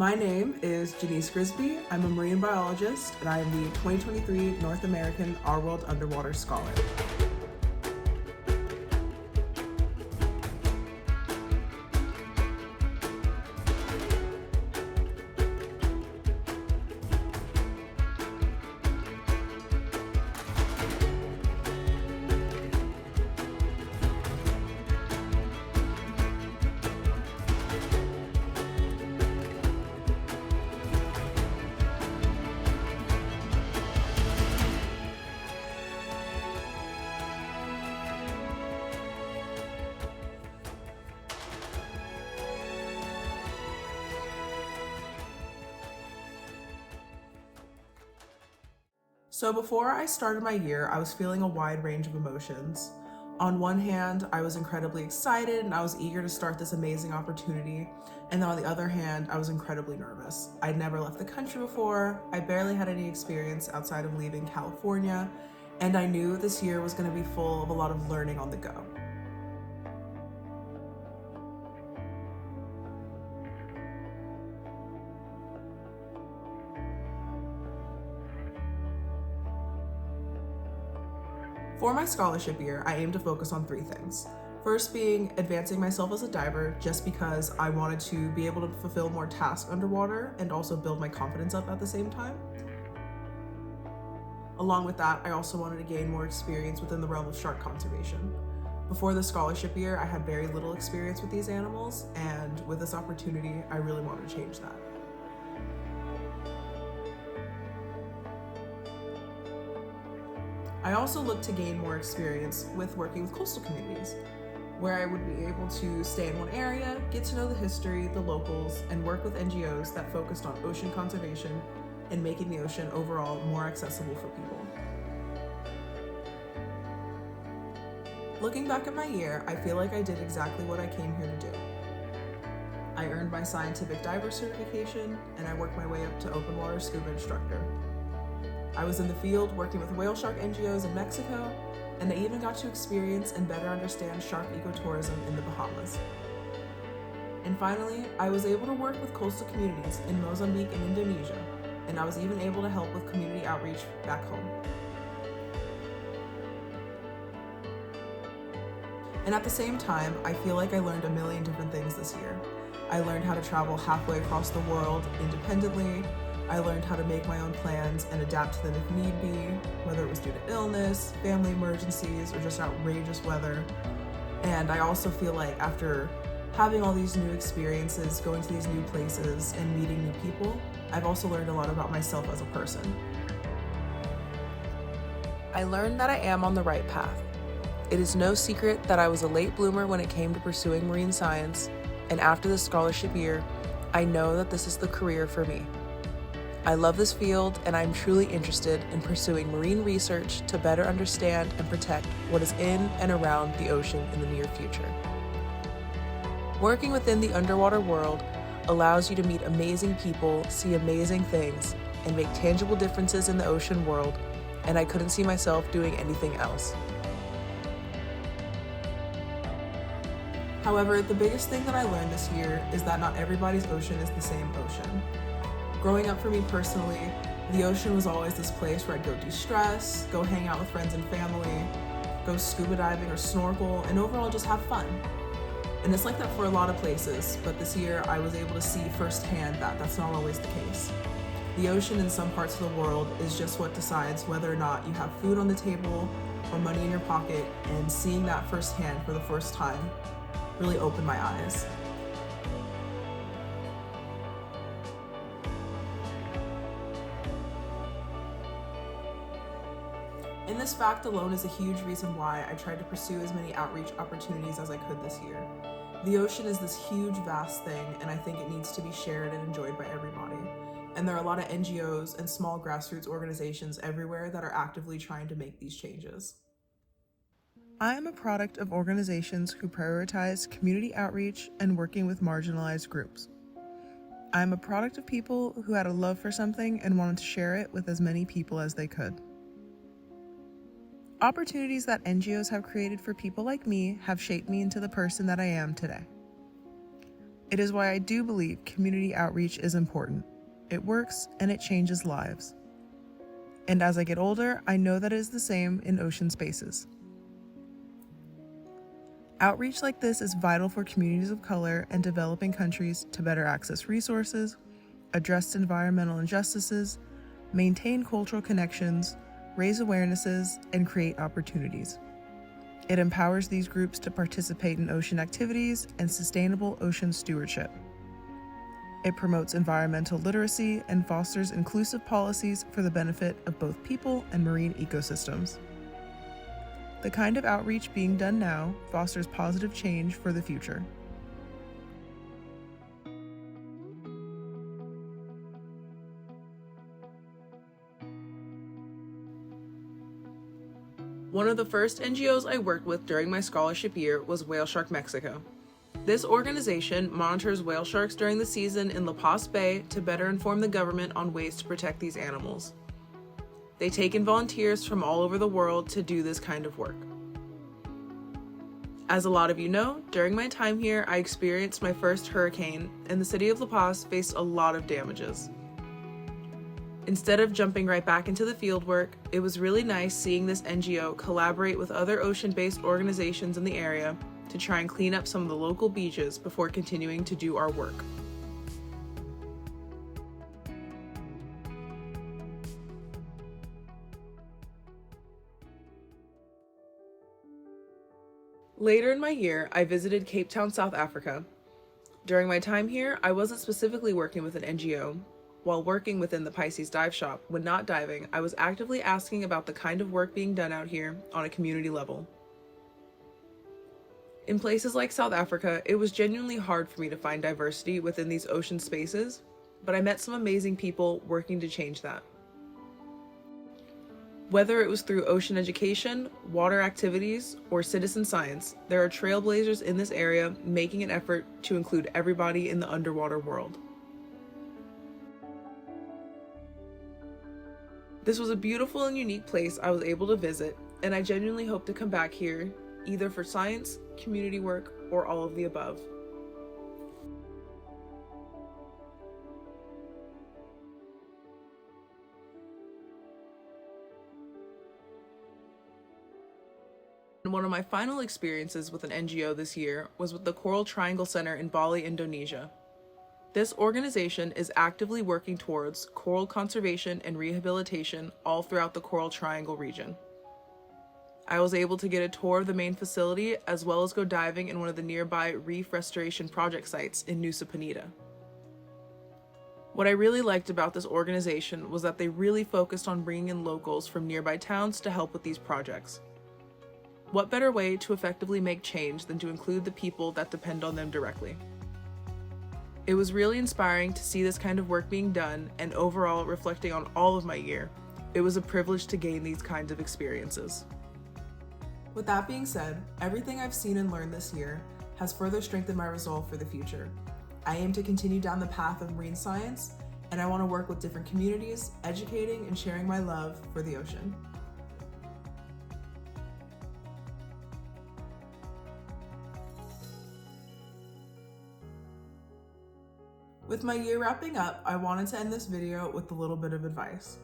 My name is Genece Grisby. I'm a marine biologist, and I am the 2023 North American Our World Underwater Scholar. So before I started my year, I was feeling a wide range of emotions. On one hand, I was incredibly excited and I was eager to start this amazing opportunity. And then on the other hand, I was incredibly nervous. I'd never left the country before, I barely had any experience outside of leaving California, and I knew this year was going to be full of a lot of learning on the go. For my scholarship year, I aim to focus on 3 things. First being advancing myself as a diver, just because I wanted to be able to fulfill more tasks underwater and also build my confidence up at the same time. Along with that, I also wanted to gain more experience within the realm of shark conservation. Before the scholarship year, I had very little experience with these animals, and with this opportunity, I really wanted to change that. I also looked to gain more experience with working with coastal communities, where I would be able to stay in one area, get to know the history, the locals, and work with NGOs that focused on ocean conservation and making the ocean overall more accessible for people. Looking back at my year, I feel like I did exactly what I came here to do. I earned my scientific diver certification, and I worked my way up to open water scuba instructor. I was in the field working with whale shark NGOs in Mexico, and I even got to experience and better understand shark ecotourism in the Bahamas. And finally, I was able to work with coastal communities in Mozambique and Indonesia, and I was even able to help with community outreach back home. And at the same time, I feel like I learned a million different things this year. I learned how to travel halfway across the world independently. I learned how to make my own plans and adapt to them if need be, whether it was due to illness, family emergencies, or just outrageous weather. And I also feel like after having all these new experiences, going to these new places, and meeting new people, I've also learned a lot about myself as a person. I learned that I am on the right path. It is no secret that I was a late bloomer when it came to pursuing marine science, and after the scholarship year, I know that this is the career for me. I love this field, and I'm truly interested in pursuing marine research to better understand and protect what is in and around the ocean in the near future. Working within the underwater world allows you to meet amazing people, see amazing things, and make tangible differences in the ocean world, and I couldn't see myself doing anything else. However, the biggest thing that I learned this year is that not everybody's ocean is the same ocean. Growing up for me personally, the ocean was always this place where I'd go de-stress, go hang out with friends and family, go scuba diving or snorkel, and overall just have fun. And it's like that for a lot of places, but this year I was able to see firsthand that that's not always the case. The ocean in some parts of the world is just what decides whether or not you have food on the table or money in your pocket, and seeing that firsthand for the first time really opened my eyes. And this fact alone is a huge reason why I tried to pursue as many outreach opportunities as I could this year. The ocean is this huge, vast thing, and I think it needs to be shared and enjoyed by everybody. And there are a lot of NGOs and small grassroots organizations everywhere that are actively trying to make these changes. I am a product of organizations who prioritize community outreach and working with marginalized groups. I am a product of people who had a love for something and wanted to share it with as many people as they could. Opportunities that NGOs have created for people like me have shaped me into the person that I am today. It is why I do believe community outreach is important. It works and it changes lives. And as I get older, I know that it is the same in ocean spaces. Outreach like this is vital for communities of color and developing countries to better access resources, address environmental injustices, maintain cultural connections, raise awarenesses, and create opportunities. It empowers these groups to participate in ocean activities and sustainable ocean stewardship. It promotes environmental literacy and fosters inclusive policies for the benefit of both people and marine ecosystems. The kind of outreach being done now fosters positive change for the future. One of the first NGOs I worked with during my scholarship year was Whale Shark Mexico. This organization monitors whale sharks during the season in La Paz Bay to better inform the government on ways to protect these animals. They take in volunteers from all over the world to do this kind of work. As a lot of you know, during my time here, I experienced my first hurricane, and the city of La Paz faced a lot of damages. Instead of jumping right back into the fieldwork, it was really nice seeing this NGO collaborate with other ocean-based organizations in the area to try and clean up some of the local beaches before continuing to do our work. Later in my year, I visited Cape Town, South Africa. During my time here, I wasn't specifically working with an NGO. While working within the Pisces dive shop, when not diving, I was actively asking about the kind of work being done out here on a community level. In places like South Africa, it was genuinely hard for me to find diversity within these ocean spaces, but I met some amazing people working to change that. Whether it was through ocean education, water activities, or citizen science, there are trailblazers in this area making an effort to include everybody in the underwater world. This was a beautiful and unique place I was able to visit, and I genuinely hope to come back here, either for science, community work, or all of the above. And one of my final experiences with an NGO this year was with the Coral Triangle Center in Bali, Indonesia. This organization is actively working towards coral conservation and rehabilitation all throughout the Coral Triangle region. I was able to get a tour of the main facility as well as go diving in one of the nearby reef restoration project sites in Nusa Penida. What I really liked about this organization was that they really focused on bringing in locals from nearby towns to help with these projects. What better way to effectively make change than to include the people that depend on them directly? It was really inspiring to see this kind of work being done, and overall, reflecting on all of my year, it was a privilege to gain these kinds of experiences. With that being said, everything I've seen and learned this year has further strengthened my resolve for the future. I aim to continue down the path of marine science, and I want to work with different communities, educating and sharing my love for the ocean. With my year wrapping up, I wanted to end this video with a little bit of advice.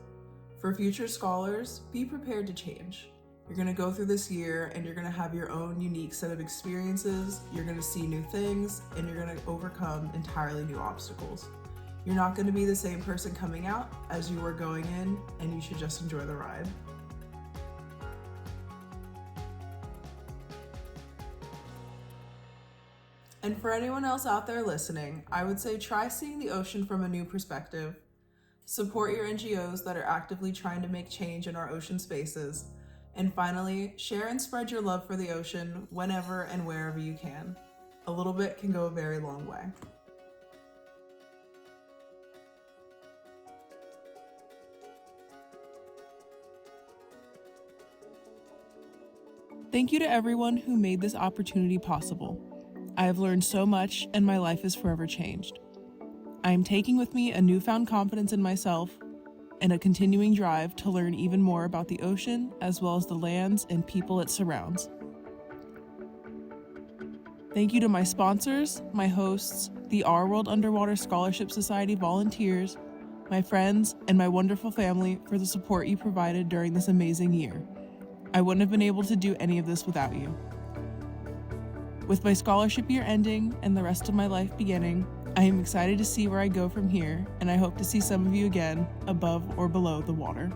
For future scholars, be prepared to change. You're going to go through this year and you're going to have your own unique set of experiences, you're going to see new things, and you're going to overcome entirely new obstacles. You're not going to be the same person coming out as you were going in, and you should just enjoy the ride. And for anyone else out there listening, I would say try seeing the ocean from a new perspective. Support your NGOs that are actively trying to make change in our ocean spaces. And finally, share and spread your love for the ocean whenever and wherever you can. A little bit can go a very long way. Thank you to everyone who made this opportunity possible. I have learned so much, and my life is forever changed. I am taking with me a newfound confidence in myself and a continuing drive to learn even more about the ocean, as well as the lands and people it surrounds. Thank you to my sponsors, my hosts, the Our World Underwater Scholarship Society volunteers, my friends, and my wonderful family for the support you provided during this amazing year. I wouldn't have been able to do any of this without you. With my scholarship year ending and the rest of my life beginning, I am excited to see where I go from here, and I hope to see some of you again, above or below the water.